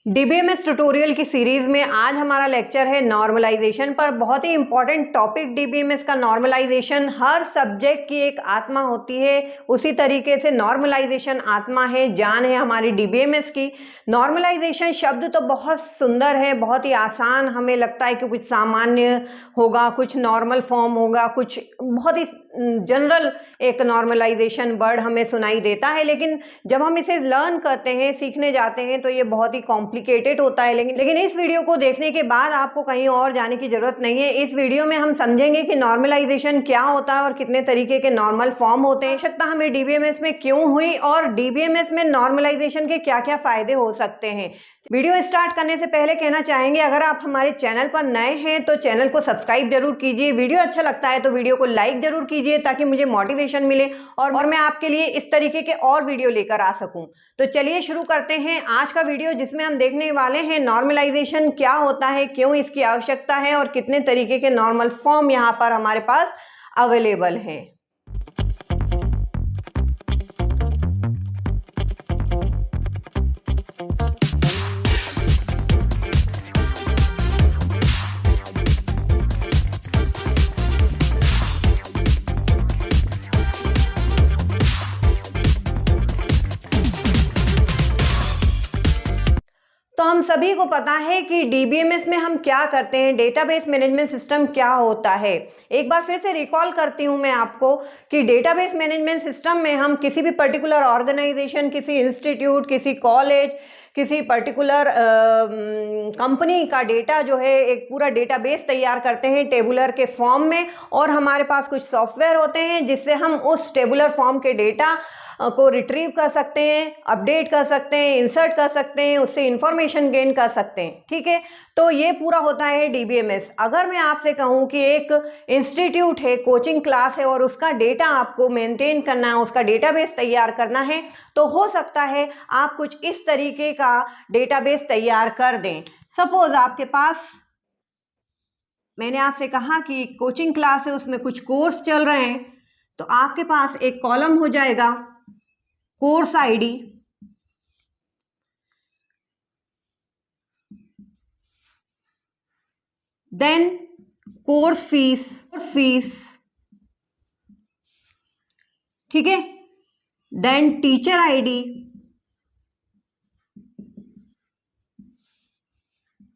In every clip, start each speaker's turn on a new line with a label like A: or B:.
A: DBMS tutorial की series में आज हमारा लेक्चर है नॉर्मलाइजेशन पर। बहुत ही इंपॉर्टेंट टॉपिक डीबीएमएस का नॉर्मलाइजेशन। हर सब्जेक्ट की एक आत्मा होती है, उसी तरीके से नॉर्मलाइजेशन आत्मा है, जान है हमारी डीबीएमएस की। नॉर्मलाइजेशन शब्द तो बहुत सुंदर है, बहुत ही आसान, हमें लगता है कि कुछ सामान्य होगा, कुछ नॉर्मल फॉर्म होगा, कुछ बहुत ही जनरल एक नॉर्मलाइजेशन वर्ड हमें सुनाई देता है। लेकिन जब हम इसे लर्न करते हैं, सीखने जाते हैं, तो ये बहुत ही कॉम्प्लिकेटेड होता है। लेकिन इस वीडियो को देखने के बाद आपको कहीं और जाने की जरूरत नहीं है। इस वीडियो में हम समझेंगे कि नॉर्मलाइजेशन क्या होता है और कितने तरीके के नॉर्मल फॉर्म होते हैं, आवश्यकता हमें डीबीएमएस में क्यों हुई और डीबीएमएस में नॉर्मलाइजेशन के क्या क्या फायदे हो सकते हैं। वीडियो स्टार्ट करने से पहले कहना चाहेंगे, अगर आप हमारे चैनल पर नए हैं तो चैनल को सब्सक्राइब जरूर कीजिए। वीडियो अच्छा लगता है तो वीडियो को लाइक जरूर कीजिए ताकि मुझे मोटिवेशन मिले और मैं आपके लिए इस तरीके के और वीडियो लेकर आ सकूं। तो चलिए शुरू करते हैं आज का वीडियो, जिसमें हम देखने वाले हैं नॉर्मलाइजेशन क्या होता है, क्यों इसकी आवश्यकता है और कितने तरीके के नॉर्मल फॉर्म यहाँ पर हमारे पास अवेलेबल हैं। तो हम सभी को पता है कि डीबीएमएस में हम क्या करते हैं, डेटाबेस मैनेजमेंट सिस्टम क्या होता है। एक बार फिर से रिकॉल करती हूं मैं आपको कि डेटाबेस मैनेजमेंट सिस्टम में हम किसी भी पर्टिकुलर ऑर्गेनाइजेशन, किसी इंस्टीट्यूट, किसी कॉलेज, किसी पर्टिकुलर कंपनी का डेटा जो है, एक पूरा डेटाबेस तैयार करते हैं टेबुलर के फॉर्म में, और हमारे पास कुछ सॉफ्टवेयर होते हैं जिससे हम उस टेबुलर फॉर्म के डेटा को रिट्रीव कर सकते हैं, अपडेट कर सकते हैं, इंसर्ट कर सकते हैं, उससे इंफॉर्मेशन गेन कर सकते हैं। ठीक है, तो ये पूरा होता है डीबीएमएस। अगर मैं आपसे कहूँ कि एक इंस्टीट्यूट है, कोचिंग क्लास है और उसका डेटा आपको मेंटेन करना है, उसका डेटाबेस तैयार करना है, तो हो सकता है आप कुछ इस तरीके का डेटाबेस तैयार कर दें। सपोज आपके पास, मैंने आपसे कहा कि कोचिंग क्लास है, उसमें कुछ कोर्स चल रहे हैं, तो आपके पास एक कॉलम हो जाएगा course ID, then course fees, ठीक है, then teacher ID,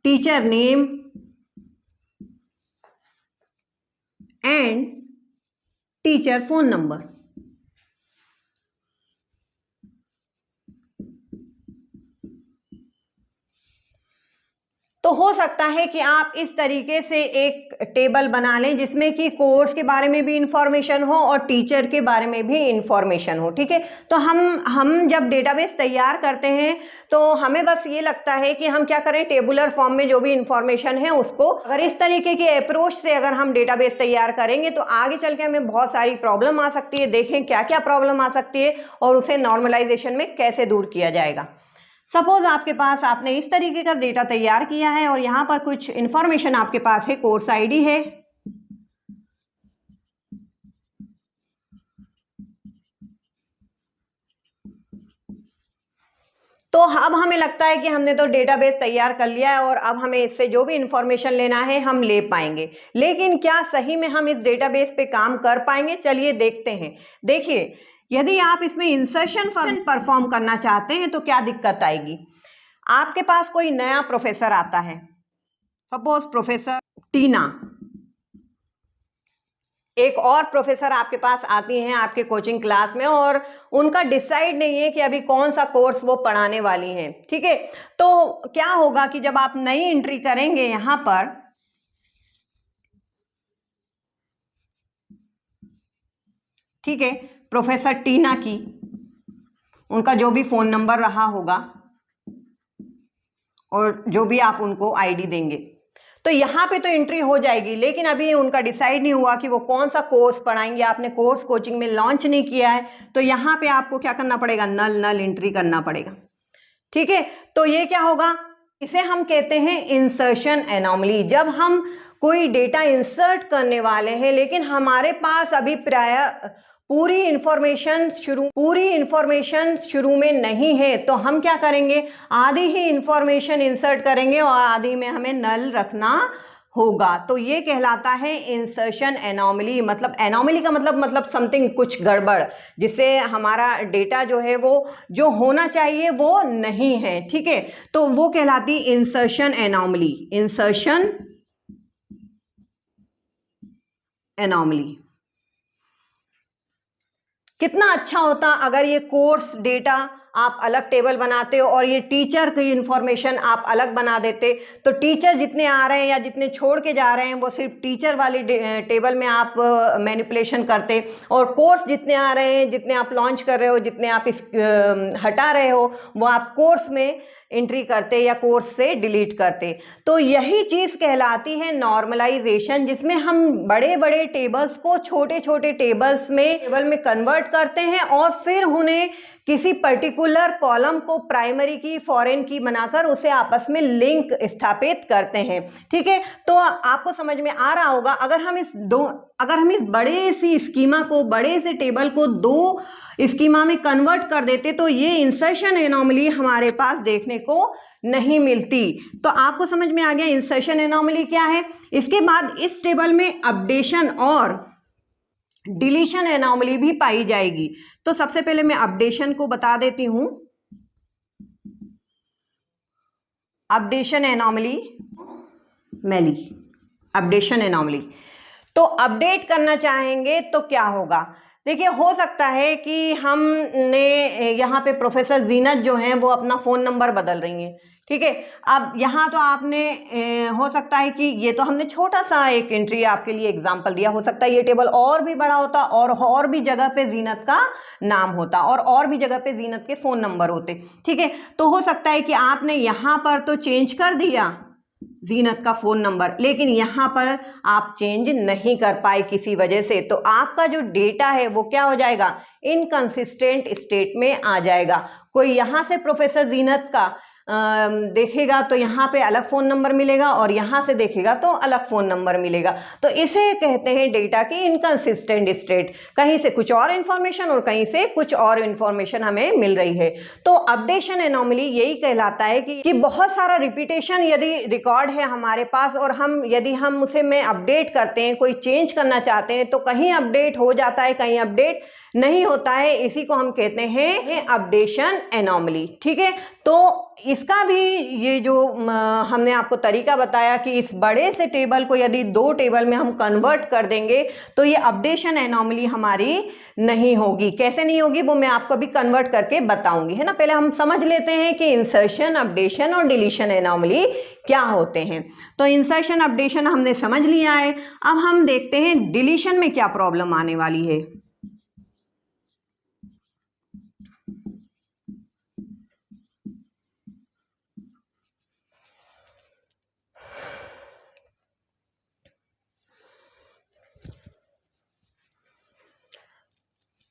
A: teacher name and teacher phone number. तो हो सकता है कि आप इस तरीके से एक टेबल बना लें जिसमें कि कोर्स के बारे में भी इंफॉर्मेशन हो और टीचर के बारे में भी इंफॉर्मेशन हो। ठीक है, तो हम जब डेटाबेस तैयार करते हैं तो हमें बस ये लगता है कि हम क्या करें, टेबुलर फॉर्म में जो भी इंफॉर्मेशन है उसको, अगर इस तरीके के अप्रोच से अगर हम डेटाबेस तैयार करेंगे तो आगे चल के हमें बहुत सारी प्रॉब्लम आ सकती है। देखें क्या क्या प्रॉब्लम आ सकती है और उसे नॉर्मलाइजेशन में कैसे दूर किया जाएगा। सपोज आपके पास, आपने इस तरीके का डेटा तैयार किया है और यहाँ पर कुछ इंफॉर्मेशन आपके पास है, कोर्स आईडी है, तो अब हमें लगता है कि हमने तो डेटाबेस तैयार कर लिया है और अब हमें इससे जो भी इंफॉर्मेशन लेना है हम ले पाएंगे। लेकिन क्या सही में हम इस डेटाबेस पे काम कर पाएंगे? चलिए देखते हैं। देखिए, यदि आप इसमें इंसर्शन परफॉर्म करना चाहते हैं तो क्या दिक्कत आएगी। आपके पास कोई नया प्रोफेसर आता है, सपोज प्रोफेसर टीना, एक और प्रोफेसर आपके पास आती हैं आपके कोचिंग क्लास में और उनका डिसाइड नहीं है कि अभी कौन सा कोर्स वो पढ़ाने वाली हैं। ठीक है, तो क्या होगा कि जब आप नई एंट्री करेंगे यहां पर, ठीक है, प्रोफेसर टीना की, उनका जो भी फोन नंबर रहा होगा और जो भी आप उनको आईडी देंगे, तो यहाँ पे तो एंट्री हो जाएगी। लेकिन अभी उनका डिसाइड नहीं हुआ कि वो कौन सा कोर्स पढ़ाएंगे, आपने कोर्स कोचिंग में लॉन्च नहीं किया है, तो यहाँ पे आपको क्या करना पड़ेगा, नल एंट्री करना पड़ेगा। ठीक है, तो ये क्या होगा, इसे हम कहते हैं इंसर्शन एनोमली। जब हम कोई डेटा इंसर्ट करने वाले हैं लेकिन हमारे पास अभी प्राय पूरी इंफॉर्मेशन शुरू में नहीं है, तो हम क्या करेंगे, आधी ही इंफॉर्मेशन इंसर्ट करेंगे और आधी में हमें नल रखना होगा। तो ये कहलाता है इंसर्शन एनोमली। मतलब एनोमली का मतलब समथिंग, कुछ गड़बड़, जिससे हमारा डेटा जो है वो जो होना चाहिए वो नहीं है। ठीक है, तो वो कहलाती इंसर्शन एनोमली। Insertion anomaly. कितना अच्छा होता अगर ये कोर्स डेटा आप अलग टेबल बनाते हो और ये टीचर की इंफॉर्मेशन आप अलग बना देते, तो टीचर जितने आ रहे हैं या जितने छोड़ के जा रहे हैं वो सिर्फ टीचर वाली टेबल में आप मैनिपुलेशन करते, और कोर्स जितने आ रहे हैं, जितने आप लॉन्च कर रहे हो, जितने आप हटा रहे हो, वो आप कोर्स में एंट्री करते या कोर्स से डिलीट करते। तो यही चीज़ कहलाती है नॉर्मलाइजेशन, जिसमें हम बड़े बड़े टेबल्स को छोटे छोटे टेबल में कन्वर्ट करते हैं और फिर उन्हें किसी पर्टिकुलर कॉलम को प्राइमरी की, फॉरेन की बनाकर उसे आपस में लिंक स्थापित करते हैं। ठीक है, तो आपको समझ में आ रहा होगा, अगर हम इस बड़े सी स्कीमा को, बड़े से टेबल को दो स्कीमा में कन्वर्ट कर देते तो ये इंसर्शन एनोमली हमारे पास देखने को नहीं मिलती। तो आपको समझ में आ गया इंसर्शन एनोमली क्या है। इसके बाद इस टेबल में अपडेशन और डिलीशन एनोमली भी पाई जाएगी। तो सबसे पहले मैं अपडेशन को बता देती हूं। Updation anomaly, updation anomaly. तो अपडेट करना चाहेंगे तो क्या होगा, देखिए, हो सकता है कि हमने यहाँ पे प्रोफेसर जीनत जो हैं वो अपना फ़ोन नंबर बदल रही हैं। ठीक है, अब यहाँ तो आपने हो सकता है कि ये तो हमने छोटा सा एक एंट्री आपके लिए एग्जांपल दिया, हो सकता है ये टेबल और भी बड़ा होता और भी जगह पे जीनत का नाम होता और भी जगह पे जीनत के फ़ोन नंबर होते। ठीक है, तो हो सकता है कि आपने यहाँ पर तो चेंज कर दिया जीनत का फ़ोन नंबर, लेकिन यहाँ पर आप चेंज नहीं कर पाए किसी वजह से, तो आपका जो डेटा है वो क्या हो जाएगा, इनकंसिस्टेंट स्टेट में आ जाएगा। कोई यहाँ से प्रोफेसर जीनत का देखेगा तो यहाँ पे अलग फ़ोन नंबर मिलेगा और यहाँ से देखेगा तो अलग फ़ोन नंबर मिलेगा। तो इसे कहते हैं डेटा की इनकंसिस्टेंट स्टेट, कहीं से कुछ और इन्फॉर्मेशन और कहीं से कुछ और इन्फॉर्मेशन हमें मिल रही है। तो अपडेशन एनोमली यही कहलाता है कि बहुत सारा रिपीटेशन यदि रिकॉर्ड है हमारे पास और यदि हम उसे में अपडेट करते हैं, कोई चेंज करना चाहते हैं, तो कहीं अपडेट हो जाता है, कहीं अपडेट नहीं होता है। इसी को हम कहते हैं अपडेशन एनोमली। ठीक है, तो इसका भी ये जो हमने आपको तरीका बताया कि इस बड़े से टेबल को यदि दो टेबल में हम कन्वर्ट कर देंगे तो ये अपडेशन एनोमली हमारी नहीं होगी। कैसे नहीं होगी वो मैं आपको अभी कन्वर्ट करके बताऊंगी, है ना। पहले हम समझ लेते हैं कि इंसर्शन, अपडेशन और डिलीशन एनोमली क्या होते हैं। तो इंसर्शन, अपडेशन हमने समझ लिया है। अब हम देखते हैं डिलीशन में क्या प्रॉब्लम आने वाली है।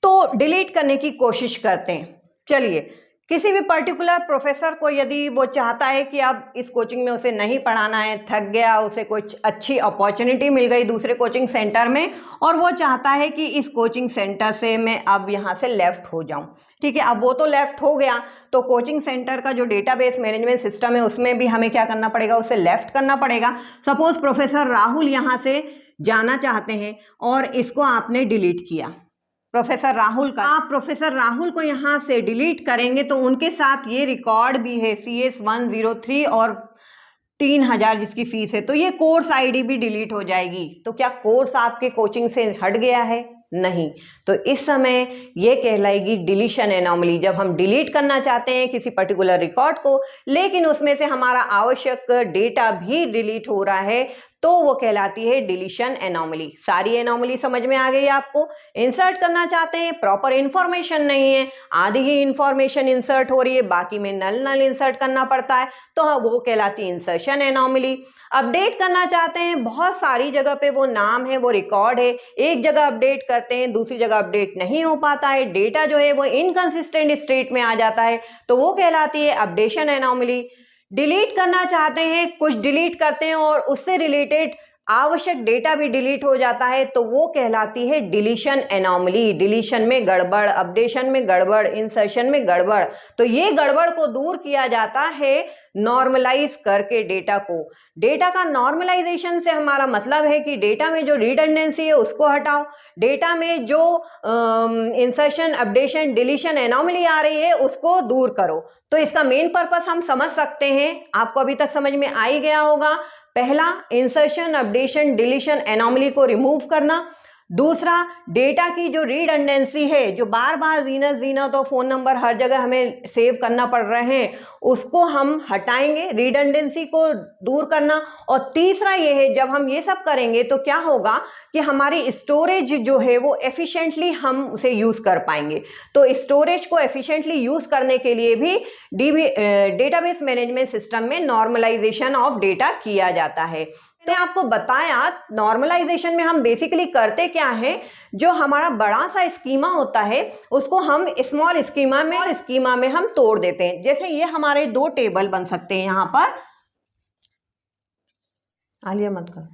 A: तो डिलीट करने की कोशिश करते हैं। चलिए, किसी भी पर्टिकुलर प्रोफेसर को यदि वो चाहता है कि अब इस कोचिंग में उसे नहीं पढ़ाना है, थक गया, उसे कुछ अच्छी अपॉर्चुनिटी मिल गई दूसरे कोचिंग सेंटर में और वो चाहता है कि इस कोचिंग सेंटर से मैं अब यहाँ से लेफ्ट हो जाऊँ। ठीक है, अब वो तो लेफ्ट हो गया, तो कोचिंग सेंटर का जो डेटाबेस मैनेजमेंट सिस्टम है उसमें भी हमें क्या करना पड़ेगा, उसे लेफ्ट करना पड़ेगा। सपोज प्रोफेसर राहुल यहाँ से जाना चाहते हैं और इसको आपने डिलीट किया, प्रोफेसर राहुल का। आप प्रोफेसर राहुल को यहाँ से डिलीट करेंगे तो उनके साथ ये रिकॉर्ड भी है CS 103 और 3000 जिसकी फीस है, तो ये कोर्स आईडी भी डिलीट हो जाएगी। तो क्या कोर्स आपके कोचिंग से हट गया है? नहीं। तो इस समय ये कहलाएगी डिलीशन एनोमली। जब हम डिलीट करना चाहते हैं किसी पर्टिकुलर रिकॉर्ड को लेकिन उसमें से हमारा आवश्यक डेटा भी डिलीट हो रहा है तो वो कहलाती है डिलीशन एनोमली। सारी एनोमली समझ में आ गई आपको। इंसर्ट करना चाहते हैं, प्रॉपर इंफॉर्मेशन नहीं है, आधी ही इंफॉर्मेशन इंसर्ट हो रही है, बाकी में नल इंसर्ट करना पड़ता है, तो वो कहलाती है इंसर्शन एनोमली। अपडेट करना चाहते हैं, बहुत सारी जगह पे वो नाम है, वो रिकॉर्ड है, एक जगह अपडेट करते हैं, दूसरी जगह अपडेट नहीं हो पाता है, डेटा जो है वो इनकंसिस्टेंट स्टेट में आ जाता है, तो वो कहलाती है अपडेशन एनोमली। डिलीट करना चाहते हैं, कुछ डिलीट करते हैं और उससे रिलेटेड आवश्यक डेटा भी डिलीट हो जाता है, तो वो कहलाती है डिलीशन एनॉमली। डिलीशन में गड़बड़, अपडेशन में गड़बड़, इंसर्शन में गड़बड़। तो ये गड़बड़ को दूर किया जाता है नॉर्मलाइज करके डेटा को। डेटा का नॉर्मलाइजेशन से हमारा मतलब है कि डेटा में जो रिडंडेंसी है उसको हटाओ, डेटा में जो इंसर्शन, अपडेशन, डिलीशन एनॉमली आ रही है उसको दूर करो। तो इसका मेन पर्पस हम समझ सकते हैं, आपको अभी तक समझ में आ ही गया होगा। पहला, इंसर्शन, अपडेशन, डिलीशन एनॉमली को रिमूव करना। दूसरा, डेटा की जो रिडंडेंसी है, जो बार बार जीनत और फोन नंबर हर जगह हमें सेव करना पड़ रहे हैं, उसको हम हटाएंगे, रिडंडेंसी को दूर करना। और तीसरा ये है, जब हम ये सब करेंगे तो क्या होगा कि हमारी स्टोरेज जो है वो एफिशिएंटली हम उसे यूज कर पाएंगे। तो स्टोरेज को एफिशिएंटली यूज करने के लिए भी डेटाबेस मैनेजमेंट सिस्टम में नॉर्मलाइजेशन ऑफ डेटा किया जाता है। तो आपको बताया, नॉर्मलाइजेशन में हम बेसिकली करते क्या है, जो हमारा बड़ा सा स्कीमा होता है उसको हम स्मॉल स्कीमा में हम तोड़ देते हैं। जैसे ये हमारे दो टेबल बन सकते हैं, यहां पर आलिया मत कर।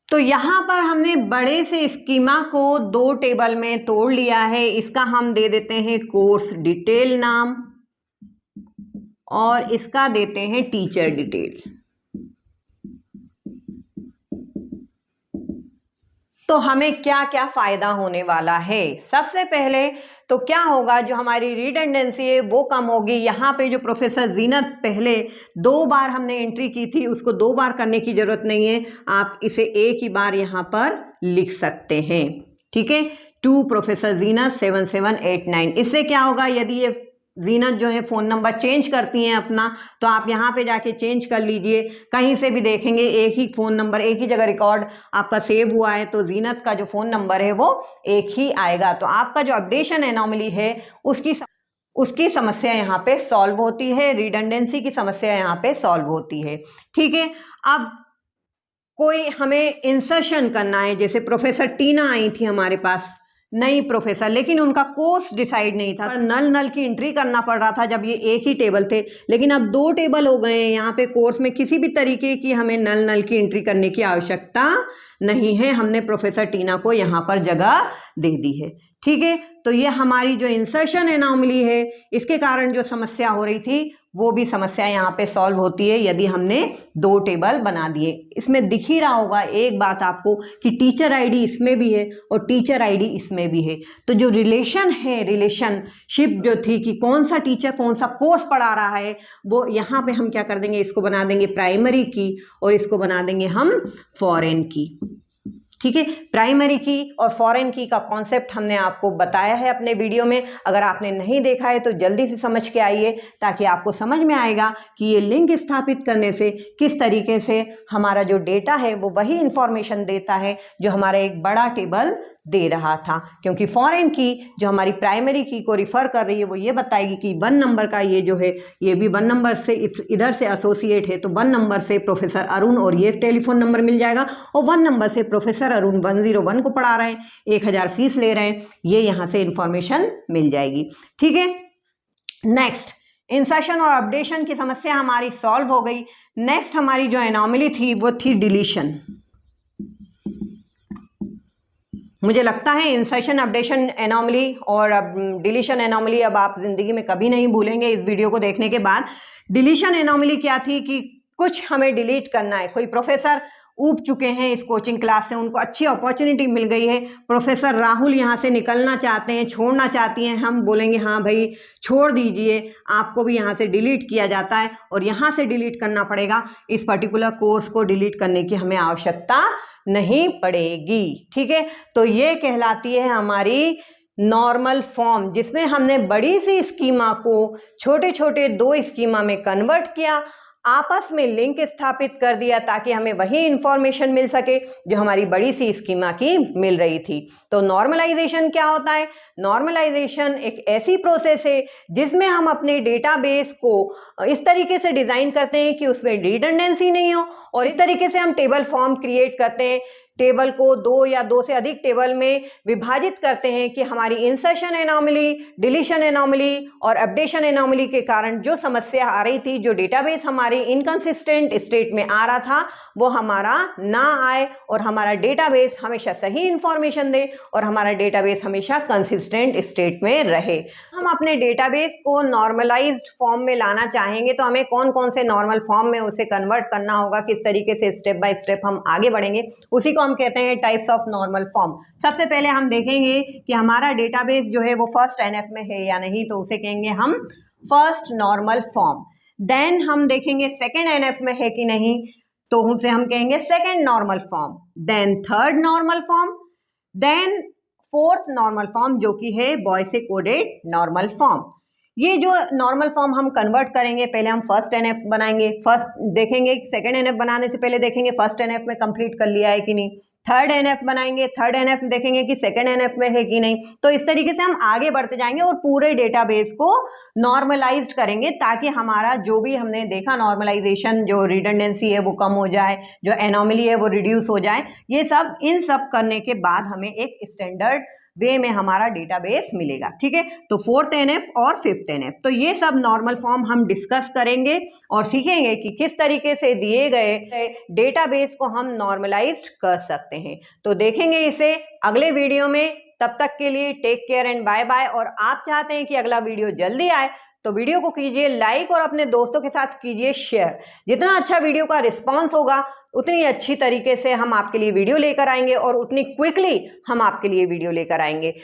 A: तो यहां पर हमने बड़े से स्कीमा को दो टेबल में तोड़ लिया है। इसका हम दे देते हैं कोर्स डिटेल नाम और इसका देते हैं टीचर डिटेल। तो हमें क्या क्या फायदा होने वाला है? सबसे पहले तो क्या होगा, जो हमारी रिडंडेंसी है वो कम होगी। यहाँ पे जो प्रोफेसर जीनत पहले 2 बार हमने एंट्री की थी, उसको 2 बार करने की जरूरत नहीं है, आप इसे एक ही बार यहाँ पर लिख सकते हैं। ठीक है, 2 प्रोफेसर जीनत 7789। इससे क्या होगा, यदि ये जीनत जो है फ़ोन नंबर चेंज करती हैं अपना, तो आप यहाँ पे जाके चेंज कर लीजिए। कहीं से भी देखेंगे एक ही फ़ोन नंबर, एक ही जगह रिकॉर्ड आपका सेव हुआ है, तो जीनत का जो फ़ोन नंबर है वो एक ही आएगा। तो आपका जो अपडेशन एनॉमली है उसकी समस्या यहाँ पे सॉल्व होती है, रिडंडेंसी की समस्या यहाँ पे सॉल्व होती है। ठीक है, अब कोई हमें इंसर्शन करना है, जैसे प्रोफेसर टीना आई थी हमारे पास, नई प्रोफेसर, लेकिन उनका कोर्स डिसाइड नहीं था, नल की एंट्री करना पड़ रहा था जब ये एक ही टेबल थे। लेकिन अब 2 टेबल हो गए हैं यहाँ पे कोर्स में, किसी भी तरीके की हमें नल की एंट्री करने की आवश्यकता नहीं है। हमने प्रोफेसर टीना को यहाँ पर जगह दे दी है। ठीक है, तो ये हमारी जो इंसर्शन एनॉमली है, इसके कारण जो समस्या हो रही थी वो भी समस्या यहाँ पे सॉल्व होती है यदि हमने 2 टेबल बना दिए। इसमें दिख ही रहा होगा एक बात आपको कि टीचर आईडी इसमें भी है और टीचर आईडी इसमें भी है। तो जो रिलेशन है, रिलेशनशिप जो थी कि कौन सा टीचर कौन सा कोर्स पढ़ा रहा है, वो यहाँ पे हम क्या कर देंगे, इसको बना देंगे प्राइमरी की और इसको बना देंगे हम फॉरेन की। ठीक है, प्राइमरी की और फॉरेन की का कॉन्सेप्ट हमने आपको बताया है अपने वीडियो में। अगर आपने नहीं देखा है तो जल्दी से समझ के आइए, ताकि आपको समझ में आएगा कि ये लिंक स्थापित करने से किस तरीके से हमारा जो डेटा है वो वही इंफॉर्मेशन देता है जो हमारा एक बड़ा टेबल दे रहा था। क्योंकि फॉरेन की जो हमारी प्राइमरी की को रिफ़र कर रही है वो ये बताएगी कि 1 नंबर का ये जो है ये भी 1 नंबर से इधर से एसोसिएट है, तो 1 नंबर से प्रोफेसर अरुण और ये टेलीफोन नंबर मिल जाएगा, और 1 नंबर से प्रोफेसर अरुण 101 को पढ़ा रहे हैं, 1000 फीस ले रहे हैं, ये यहाँ से इंफॉर्मेशन मिल जाएगी। ठीक है, नेक्स्ट, इंसर्शन और अपडेशन की समस्या हमारी सॉल्व हो गई। नेक्स्ट हमारी जो एनॉमली थी वो थी डिलीशन। मुझे लगता है इंसर्शन, अपडेशन एनॉमली और डिलीशन एनॉमली अब आप ज़िंदगी में कभी नहीं भूलेंगे इस वीडियो को देखने के बाद। डिलीशन एनॉमली क्या थी कि कुछ हमें डिलीट करना है, कोई प्रोफेसर ऊब चुके हैं इस कोचिंग क्लास से, उनको अच्छी अपॉर्चुनिटी मिल गई है, प्रोफेसर राहुल यहाँ से निकलना चाहते हैं, छोड़ना चाहती हैं, हम बोलेंगे हाँ भाई छोड़ दीजिए, आपको भी यहाँ से डिलीट किया जाता है और यहाँ से डिलीट करना पड़ेगा। इस पर्टिकुलर कोर्स को डिलीट करने की हमें आवश्यकता नहीं पड़ेगी। ठीक है, तो ये कहलाती है हमारी नॉर्मल फॉर्म, जिसमें हमने बड़ी सी स्कीमा को छोटे छोटे 2 स्कीमा में कन्वर्ट किया, आपस में लिंक स्थापित कर दिया ताकि हमें वही इंफॉर्मेशन मिल सके जो हमारी बड़ी सी स्कीमा की मिल रही थी। तो नॉर्मलाइजेशन क्या होता है? नॉर्मलाइजेशन एक ऐसी प्रोसेस है जिसमें हम अपने डेटाबेस को इस तरीके से डिज़ाइन करते हैं कि उसमें रिडंडेंसी नहीं हो, और इस तरीके से हम टेबल फॉर्म क्रिएट करते हैं टेबल को 2 या 2 से अधिक टेबल में विभाजित करते हैं कि हमारी इंसर्शन एनोमली, डिलीशन एनोमली और अपडेशन एनोमली के कारण जो समस्या आ रही थी, जो डेटाबेस हमारी इनकंसिस्टेंट स्टेट में आ रहा था, वो हमारा ना आए और हमारा डेटाबेस हमेशा सही इंफॉर्मेशन दे और हमारा डेटाबेस हमेशा कंसिस्टेंट स्टेट में रहे। हम अपने डेटाबेस को नॉर्मलाइज्ड फॉर्म में लाना चाहेंगे तो हमें कौन कौन से नॉर्मल फॉर्म में उसे कन्वर्ट करना होगा, किस तरीके से स्टेप बाय स्टेप हम आगे बढ़ेंगे, उसी को हम कहते हैं टाइप्स ऑफ नॉर्मल फॉर्म। सबसे पहले हम देखेंगे कि हमारा डेटाबेस जो है वो फर्स्ट एनएफ में है या नहीं, तो उसे कहेंगे हम फर्स्ट नॉर्मल फॉर्म। देन हम देखेंगे सेकेंड एनएफ में है कि नहीं, तो उसे हम कहेंगे second normal form. Then third normal form, then fourth normal form जो कि है बॉय से कोडेड नॉर्मल फॉर्म। ये जो नॉर्मल फॉर्म हम कन्वर्ट करेंगे, पहले हम फर्स्ट एनएफ बनाएंगे, फर्स्ट देखेंगे सेकंड एनएफ बनाने से पहले देखेंगे फर्स्ट एनएफ में कंप्लीट कर लिया है कि नहीं, थर्ड एनएफ बनाएंगे, थर्ड एनएफ देखेंगे कि सेकंड एनएफ में है कि नहीं। तो इस तरीके से हम आगे बढ़ते जाएंगे और पूरे डेटाबेस को नॉर्मलाइज्ड करेंगे ताकि हमारा जो भी हमने देखा नॉर्मलाइजेशन, जो रिडंडेंसी है वो कम हो जाए, जो एनोमली है वो रिड्यूस हो जाए। ये सब इन सब करने के बाद हमें एक स्टैंडर्ड वे में हमारा डेटाबेस मिलेगा। ठीक है, तो फोर्थ एनएफ और फिफ्थ एनएफ, तो ये सब नॉर्मल फॉर्म हम डिस्कस करेंगे और सीखेंगे कि किस तरीके से दिए गए डेटाबेस को हम नॉर्मलाइज्ड कर सकते हैं। तो देखेंगे इसे अगले वीडियो में। तब तक के लिए take care and bye bye. और आप चाहते हैं कि अगला वीडियो जल्दी आए तो वीडियो को कीजिए लाइक और अपने दोस्तों के साथ कीजिए शेयर। जितना अच्छा वीडियो का रिस्पांस होगा उतनी अच्छी तरीके से हम आपके लिए वीडियो लेकर आएंगे और उतनी क्विकली हम आपके लिए वीडियो लेकर आएंगे।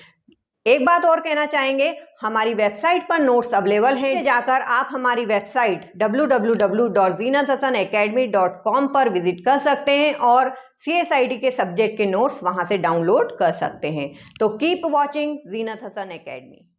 A: एक बात और कहना चाहेंगे, हमारी वेबसाइट पर नोट्स अवेलेबल हैं, जाकर आप हमारी वेबसाइट www.zinathasanacademy.com पर विजिट कर सकते हैं और CSID के सब्जेक्ट के नोट्स वहां से डाउनलोड कर सकते हैं। तो कीप वॉचिंग ज़ीनत हसन एकेडमी।